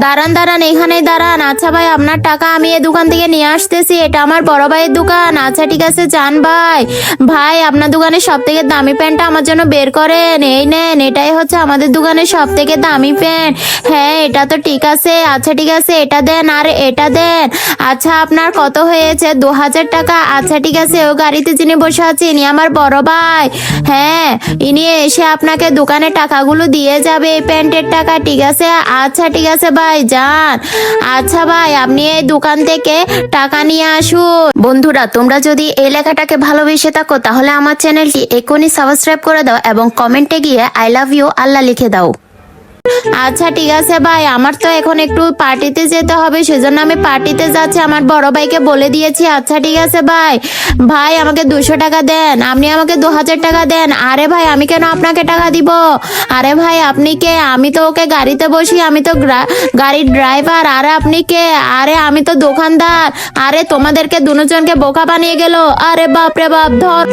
দাঁড়ান দাঁড়ান, এখানেই দাঁড়ান। আচ্ছা ভাই, আপনার টাকা আমি এই দোকান থেকে নিয়ে আসতেছি। এটা আমার বড় ভাইয়ের দোকান। আচ্ছা ঠিক আছে, যান ভাই। ভাই, আপনার দোকানের সব থেকে দামি প্যান্টটা আমার জন্য বের করেন। এই নেন, এটাই হচ্ছে আমাদের দোকানের সব থেকে দামি প্যান্ট। হ্যাঁ, এটা তো ঠিক আছে। আচ্ছা ঠিক আছে, এটা দেন আর এটা দেন। আচ্ছা, আপনার কত হয়েছে? 2000 টাকা। আচ্ছা ঠিক আছে, ও গাড়িতে যিনি বসে আছে ইনি আমার বড় ভাই। হ্যাঁ, ইনি এসে আপনাকে দোকানে টাকাগুলো দিয়ে যাবে, এই প্যান্টের টাকা। ঠিক আছে? আচ্ছা ঠিক আছে ভাই, যান। আচ্ছা ভাই, আপনি এই দোকান থেকে টাকা নিয়ে আসুন। বন্ধুরা, তোমরা যদি এই লেখাটাকে ভালোবেসে থাকো তাহলে আমার চ্যানেলটি এখনই সাবস্ক্রাইব করে দাও এবং কমেন্টে গিয়ে আই লাভ ইউ আল্লাহ লিখে দাও। আচ্ছা ঠিক আছে ভাই, আমার তো এখন একটু পার্টিতে যেতে হবে, সেজন্য আমি পার্টিতে যাচ্ছি। আমার বড় ভাইকে বলে দিয়েছি। আচ্ছা ঠিক আছে ভাই। ভাই, আমাকে 200 টাকা দেন। আপনি আমাকে 2000 টাকা দেন। আরে ভাই, আমি কেন আপনাকে টাকা দিব? আরে ভাই, আপনি কে? আমি তো ওকে গাড়িতে বসি, আমি তো গাড়ির ড্রাইভার। আরে আপনি কে? আরে আমি তো দোকানদার। আরে তোমাদেরকে দুজনকে বোকা বানিয়ে গেল। আরে বাপ রে বাপ, ধর।